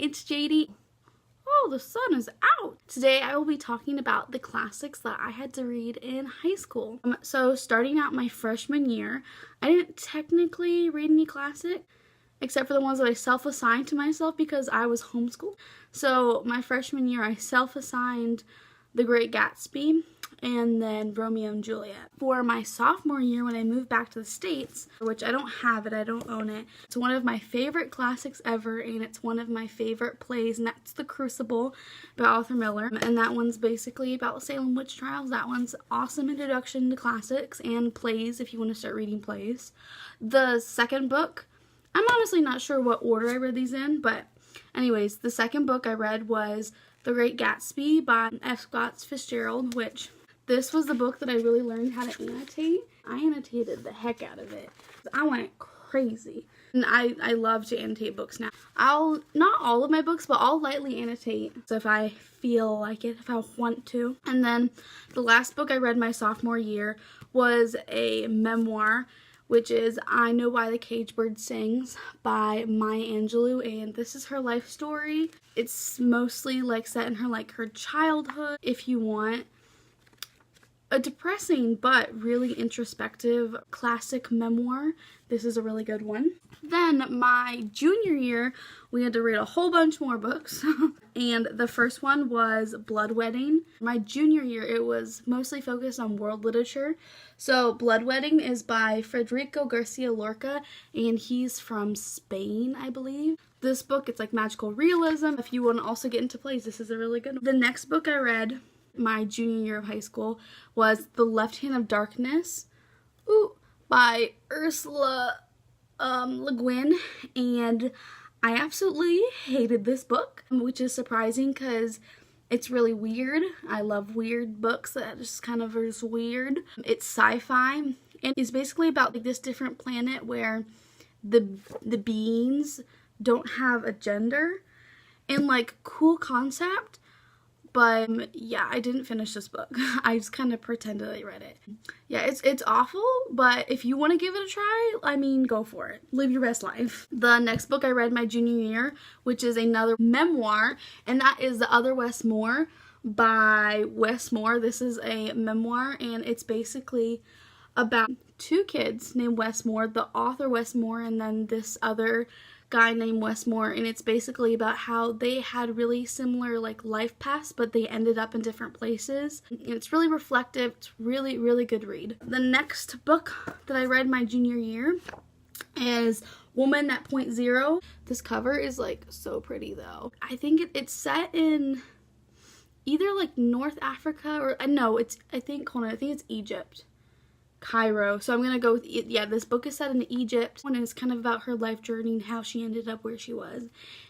it's JD. Oh, the sun is out! Today I will be talking about the classics that I had to read in high school. So starting out my freshman year, I didn't technically read any classic, except for the ones that I self-assigned to myself because I was homeschooled. So my freshman year I self-assigned The Great Gatsby and then Romeo and Juliet. For my sophomore year, when I moved back to the States, which I don't have it, I don't own it, it's one of my favorite classics ever, and it's one of my favorite plays, and that's The Crucible by Arthur Miller. And that one's basically about Salem witch trials. That one's awesome introduction to classics and plays if you want to start reading plays. The second book, I'm honestly not sure what order I read these in, but anyways, the second book I read was The Great Gatsby by F. Scott Fitzgerald, which this was the book that I really learned how to annotate. I annotated the heck out of it. I went crazy. And I love to annotate books now. Not all of my books, but I'll lightly annotate. So if I feel like it, if I want to. And then the last book I read my sophomore year was a memoir, which is I Know Why the Caged Bird Sings by Maya Angelou, and this is her life story. It's mostly like set in her childhood. If you want a depressing but really introspective classic memoir, this is a really good one. Then my junior year, we had to read a whole bunch more books, and the first one was Blood Wedding. My junior year, it was mostly focused on world literature. So Blood Wedding is by Federico Garcia Lorca, and he's from Spain, I believe. This book, it's like magical realism. If you want to also get into plays, this is a really good one. The next book I read my junior year of high school was The Left Hand of Darkness by Ursula Le Guin, and I absolutely hated this book, which is surprising because it's really weird. I love weird books that just kind of are just weird. It's sci-fi, and it's basically about like this different planet where the beings don't have a gender, and like cool concept. But yeah, I didn't finish this book. I just kind of pretended I read it. Yeah, it's awful, but if you want to give it a try, I mean, go for it. Live your best life. The next book I read my junior year, which is another memoir, and that is The Other Wes Moore by Wes Moore. This is a memoir, and it's basically about two kids named Wes Moore, the author Wes Moore, and then this other guy named Wes Moore, and it's basically about how they had really similar life paths, but they ended up in different places. And it's really reflective. It's really, really good read. The next book that I read my junior year is Woman at Point Zero. This cover is so pretty though. I think it's set in either North Africa or I think it's Egypt. Cairo. So I'm going to go with, yeah, this book is set in Egypt, and it's kind of about her life journey and how she ended up where she was.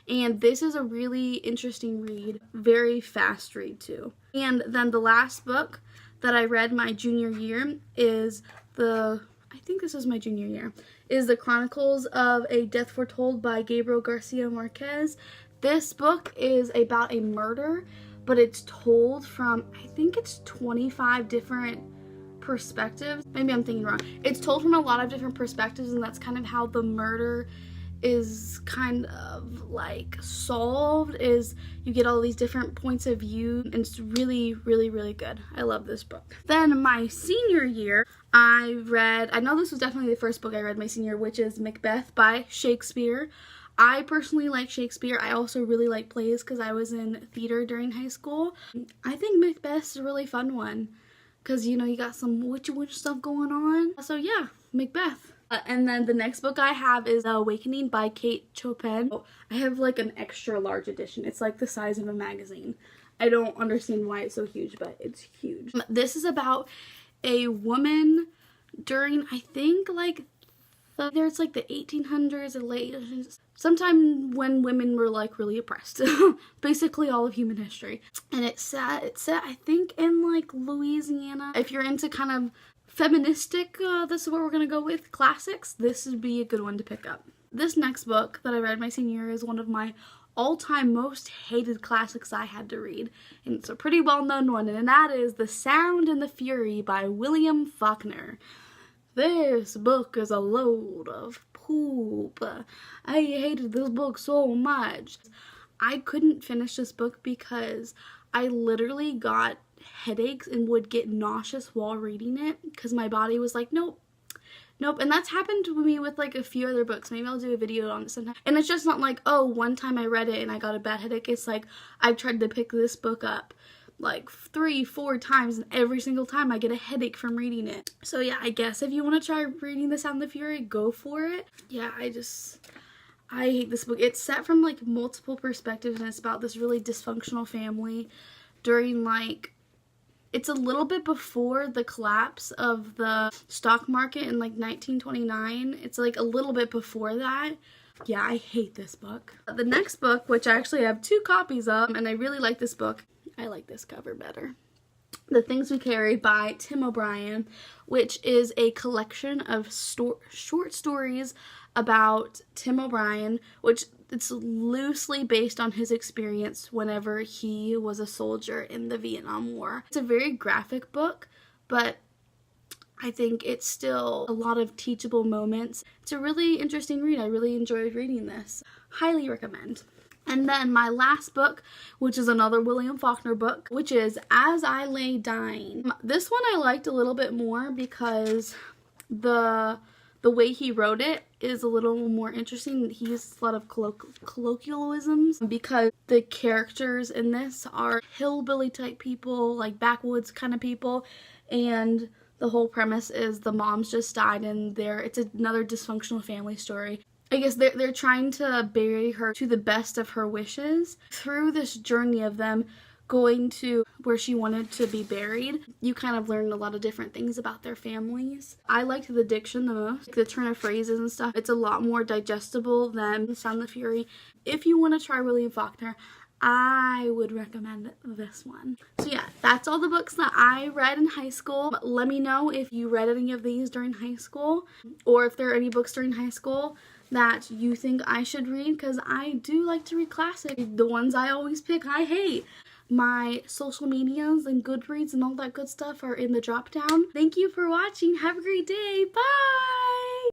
And this is a really interesting read. Very fast read too. And then the last book that I read my junior year is I think this is my junior year, is The Chronicles of a Death Foretold by Gabriel Garcia Marquez. This book is about a murder, but it's told from, I think it's 25 different perspectives. Maybe I'm thinking wrong. It's told from a lot of different perspectives, and that's kind of how the murder is kind of solved, is you get all these different points of view, and it's really, really, really good. I love this book. Then my senior year, I know this was definitely the first book I read my senior, which is Macbeth by Shakespeare. I personally like Shakespeare. I also really like plays because I was in theater during high school. I think Macbeth is a really fun one, because, you got some witchy stuff going on. So yeah, Macbeth. And then the next book I have is Awakening by Kate Chopin. I have an extra large edition. It's the size of a magazine. I don't understand why it's so huge, but it's huge. This is about a woman during, I think, it's the 1800s or late 1800s. Sometime when women were really oppressed. Basically all of human history. And it's set I think in Louisiana. If you're into kind of feministic, this is what we're gonna go with, classics, this would be a good one to pick up. This next book that I read my senior year is one of my all-time most hated classics I had to read, and it's a pretty well-known one, and that is The Sound and the Fury by William Faulkner. This book is a load of poop. I hated this book so much. I couldn't finish this book because I literally got headaches and would get nauseous while reading it because my body was like, nope. Nope, and that's happened to me with like a few other books. Maybe I'll do a video on it sometime. And it's just not like, oh, one time I read it and I got a bad headache. It's like I've tried to pick this book up like 3-4 times, and every single time I get a headache from reading it. So yeah, I guess if you want to try reading The Sound of Fury, go for it. Yeah, I hate this book. It's set from like multiple perspectives, and it's about this really dysfunctional family during like, it's a little bit before the collapse of the stock market in like 1929. It's like a little bit before that. Yeah, I hate this book. The next book, which I actually have 2 copies of, and I really like this book. I like this cover better. The Things We Carry by Tim O'Brien, which is a collection of short stories about Tim O'Brien, which it's loosely based on his experience whenever he was a soldier in the Vietnam War. It's a very graphic book, but I think it's still a lot of teachable moments. It's a really interesting read. I really enjoyed reading this. Highly recommend. And then my last book, which is another William Faulkner book, which is As I Lay Dying. This one I liked a little bit more because the way he wrote it is a little more interesting. He uses a lot of colloquialisms because the characters in this are hillbilly type people, like backwoods kind of people, and the whole premise is the mom's just died and it's another dysfunctional family story. I guess they're trying to bury her to the best of her wishes. Through this journey of them going to where she wanted to be buried, you kind of learn a lot of different things about their families. I liked the diction the most, the turn of phrases and stuff. It's a lot more digestible than Sound of Fury. If you want to try William Faulkner, I would recommend this one. So yeah, that's all the books that I read in high school. Let me know if you read any of these during high school, or if there are any books during high school that you think I should read, because I do like to read classics. The ones I always pick, I hate. My social medias and Goodreads and all that good stuff are in the drop down. Thank you for watching. Have a great day. Bye!